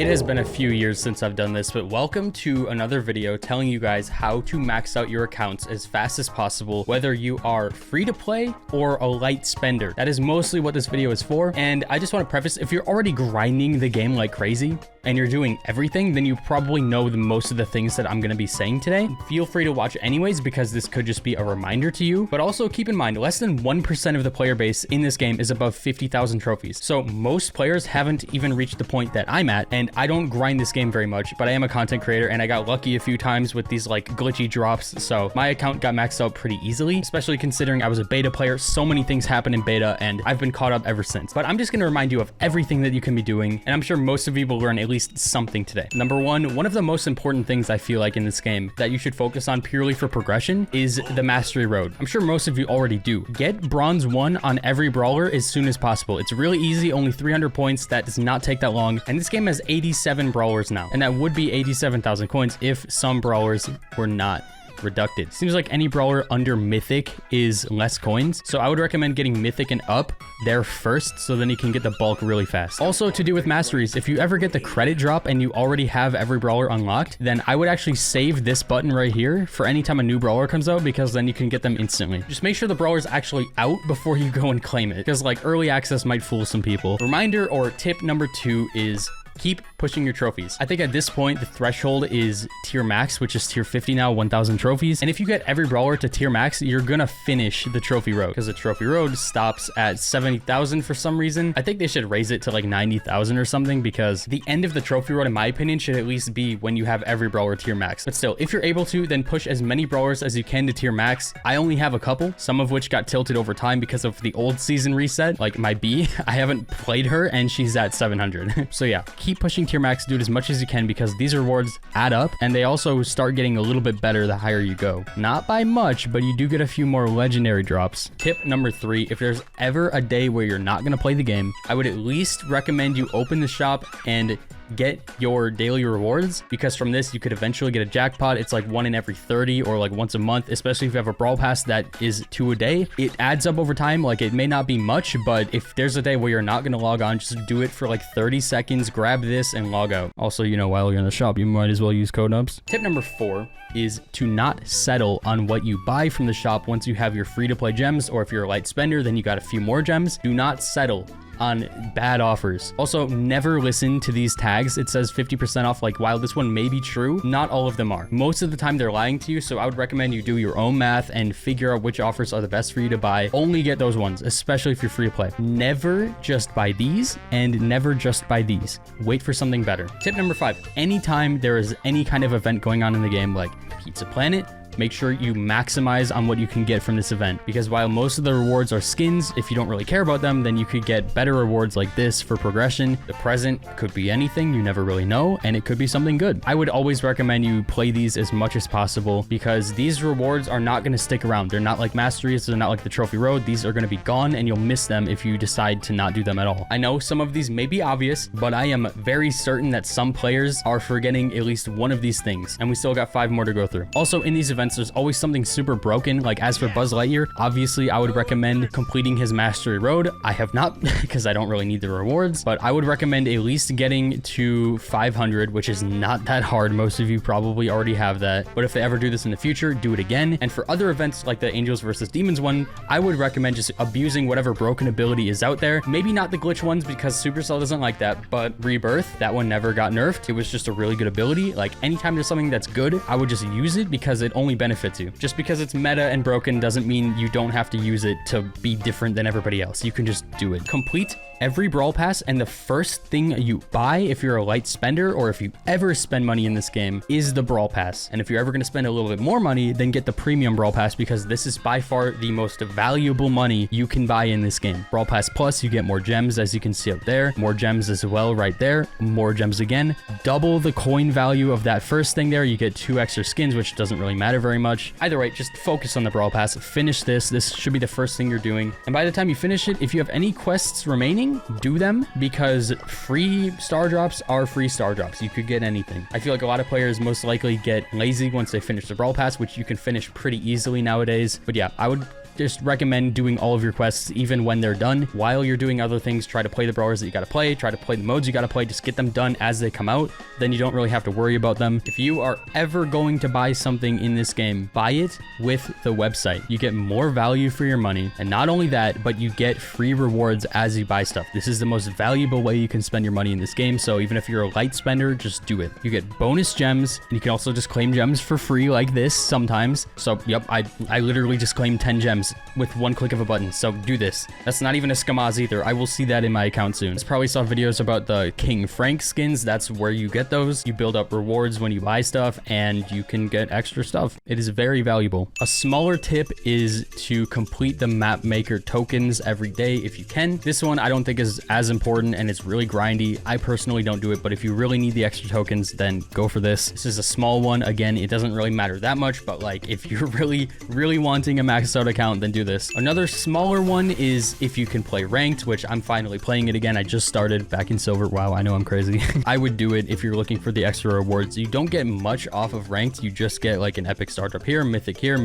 It has been a few years since I've done this, but welcome to another video telling you guys how to max out your accounts as fast as possible, whether you are free to play or a light spender. That is mostly what this video is for. And I just want to preface, if you're already grinding the game like crazy and you're doing everything, then you probably know most of the things that I'm going to be saying today. Feel free to watch anyways, because this could just be a reminder to you. But also keep in mind, less than 1% of the player base in this game is above 50,000 trophies. So most players haven't even reached the point that I'm at, and I don't grind this game very much, but I am a content creator and I got lucky a few times with these like glitchy drops. So my account got maxed out pretty easily, especially considering I was a beta player. So many things happened in beta and I've been caught up ever since. But I'm just going to remind you of everything that you can be doing, and I'm sure most of you will learn at least something today. Number one of the most important things I feel like in this game that you should focus on purely for progression is the mastery road. I'm sure most of you already do. Get bronze 1 on every brawler as soon as possible. It's really easy, only 300 points. That does not take that long. And this game has 87 brawlers now, and that would be 87,000 coins if some brawlers were not reducted. Seems like any brawler under mythic is less coins, so I would recommend getting mythic and up there first, so then you can get the bulk really fast. Also, to do with masteries, if you ever get the credit drop and you already have every brawler unlocked, then I would actually save this button right here for any time a new brawler comes out, because then you can get them instantly. Just make sure the brawler's actually out before you go and claim it, because like early access might fool some people. Reminder or tip number 2 is keep pushing your trophies. I think at this point, the threshold is tier max, which is tier 50 now, 1,000 trophies. And if you get every brawler to tier max, you're gonna finish the trophy road, because the trophy road stops at 70,000 for some reason. I think they should raise it to like 90,000 or something, because the end of the trophy road, in my opinion, should at least be when you have every brawler tier max. But still, if you're able to, then push as many brawlers as you can to tier max. I only have a couple, some of which got tilted over time because of the old season reset. Like my B, I haven't played her and she's at 700. So yeah, keep pushing tier max, do it as much as you can, because these rewards add up, and they also start getting a little bit better the higher you go. Not by much, but you do get a few more legendary drops. Tip number 3, if there's ever a day where you're not going to play the game, I would at least recommend you open the shop and get your daily rewards, because from this you could eventually get a jackpot. It's like 1 in every 30 or like once a month, especially if you have a Brawl Pass that is 2 a day. It adds up over time. Like, it may not be much, but if there's a day where you're not going to log on, just do it for like 30 seconds, grab this and log out. Also, you know, while you're in the shop, you might as well use code nubs. Tip number 4 is to not settle on what you buy from the shop once you have your free to play gems, or if you're a light spender, then you got a few more gems. Do not settle on bad offers. Also, never listen to these tags. It says 50% off. Like, while this one may be true, not all of them are. Most of the time they're lying to you, so I would recommend you do your own math and figure out which offers are the best for you to buy. Only get those ones, especially if you're free to play. Never just buy these, and never just buy these. Wait for something better. Tip number 5, anytime there is any kind of event going on in the game, like Pizza Planet, make sure you maximize on what you can get from this event, because while most of the rewards are skins, if you don't really care about them, then you could get better rewards like this for progression. The present could be anything, you never really know, and it could be something good. I would always recommend you play these as much as possible, because these rewards are not going to stick around. They're not like masteries, they're not like the trophy road. These are going to be gone, and you'll miss them if you decide to not do them at all. I know some of these may be obvious, but I am very certain that some players are forgetting at least one of these things, and we still got 5 more to go through. Also, in these events, there's always something super broken. Like, as for Buzz Lightyear, obviously I would recommend completing his mastery road. I have not, because I don't really need the rewards, but I would recommend at least getting to 500, which is not that hard. Most of you probably already have that, but if they ever do this in the future, do it again. And for other events like the Angels versus Demons one, I would recommend just abusing whatever broken ability is out there. Maybe not the glitch ones, because Supercell doesn't like that, but Rebirth, that one never got nerfed. It was just a really good ability. Like, anytime there's something that's good, I would just use it, because it only benefits you. Just because it's meta and broken doesn't mean you don't have to use it to be different than everybody else. You can just do it. Complete every Brawl Pass, and the first thing you buy if you're a light spender, or if you ever spend money in this game, is the Brawl Pass. And if you're ever going to spend a little bit more money, then get the premium Brawl Pass, because this is by far the most valuable money you can buy in this game. Brawl Pass Plus, you get more gems, as you can see up there, more gems as well right there, more gems again, double the coin value of that first thing there. You get 2 extra skins, which doesn't really matter very much. Either way, just focus on the Brawl Pass, finish this. This should be the first thing you're doing, and by the time you finish it, if you have any quests remaining, do them, because free star drops are free star drops. You could get anything. I feel like a lot of players most likely get lazy once they finish the Brawl Pass, which you can finish pretty easily nowadays. But yeah, I would just recommend doing all of your quests even when they're done. While you're doing other things, try to play the brawlers that you gotta play, try to play the modes you gotta play, just get them done as they come out. Then you don't really have to worry about them. If you are ever going to buy something in this game, buy it with the website. You get more value for your money. And not only that, but you get free rewards as you buy stuff. This is the most valuable way you can spend your money in this game. So even if you're a light spender, just do it. You get bonus gems, and you can also just claim gems for free like this sometimes. So yep, I literally just claimed 10 gems with one click of a button. So do this. That's not even a skamaz either. I will see that in my account soon. You probably saw videos about the King Frank skins. That's where you get those. You build up rewards when you buy stuff, and you can get extra stuff. It is very valuable. A smaller tip is to complete the map maker tokens every day if you can. This one I don't think is as important, and it's really grindy. I personally don't do it, but if you really need the extra tokens, then go for this. This is a small one. Again, it doesn't really matter that much, but like if you're really wanting a maxed out account, then do this. Another smaller one is if you can play ranked, which I'm finally playing it again. I just started back in silver. Wow, I know I'm crazy. I would do it if you're looking for the extra rewards. You don't get much off of ranked. You just get like an epic startup here, mythic here,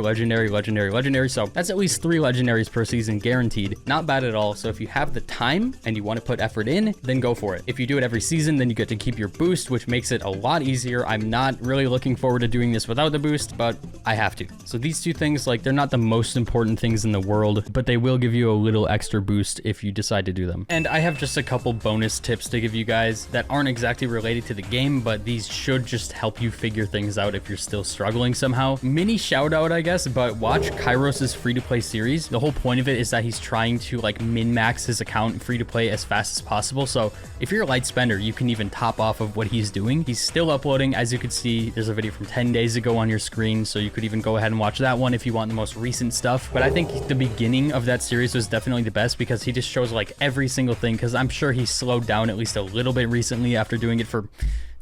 legendary, legendary. So that's at least 3 legendaries per season guaranteed. Not bad at all. So if you have the time and you want to put effort in, then go for it. If you do it every season, then you get to keep your boost, which makes it a lot easier. I'm not really looking forward to doing this without the boost, but I have to. So these two things, like, they're not the most important things in the world, but they will give you a little extra boost if you decide to do them. And I have just a couple bonus tips to give you guys that aren't exactly related to the game, but these should just help you figure things out if you're still struggling somehow. Mini shout out, I guess, but watch Kairos's free-to-play series. The whole point of it is that he's trying to like min-max his account free-to-play as fast as possible. So if you're a light spender, you can even top off of what he's doing. He's still uploading. As you can see, there's a video from 10 days ago on your screen, so you could even go ahead and watch that one if you want the most recent stuff. But I think the beginning of that series was definitely the best because he just shows like every single thing, because I'm sure he slowed down at least a little bit recently after doing it for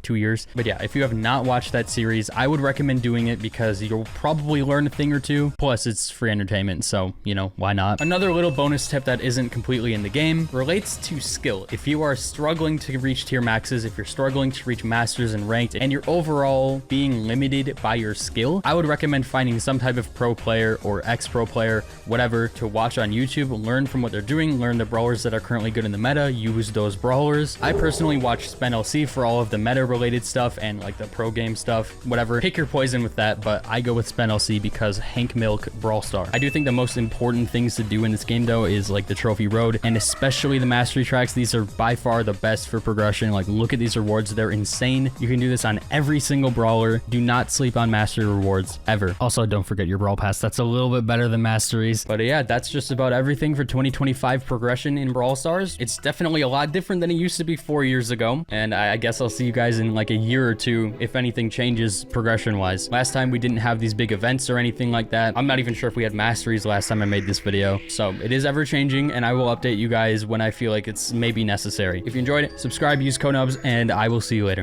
2 years. But yeah, if you have not watched that series, I would recommend doing it because you'll probably learn a thing or two. Plus, it's free entertainment, so, you know, why not? Another little bonus tip that isn't completely in the game relates to skill. If you are struggling to reach tier maxes, if you're struggling to reach masters and ranked, and you're overall being limited by your skill, I would recommend finding some type of pro player or ex-pro player, whatever, to watch on YouTube, learn from what they're doing, learn the brawlers that are currently good in the meta, use those brawlers. I personally watch SpenLC for all of the meta related stuff and like the pro game stuff, whatever. Pick your poison with that, but I go with SpenLC because Hank Milk Brawl Star. I do think the most important things to do in this game though is like the trophy road and especially the mastery tracks. These are by far the best for progression. Like, look at these rewards, they're insane. You can do this on every single brawler. Do not sleep on mastery rewards ever. Also, don't forget your Brawl Pass. That's a little bit better than masteries. But yeah, that's just about everything for 2025 progression in Brawl Stars. It's definitely a lot different than it used to be 4 years ago, and I guess I'll see you guys in like a year or two if anything changes progression wise. Last time we didn't have these big events or anything like that. I'm not even sure if we had masteries last time I made this video, so it is ever changing, and I will update you guys when I feel like it's maybe necessary. If you enjoyed it, subscribe, use code NUBS, and I will see you later.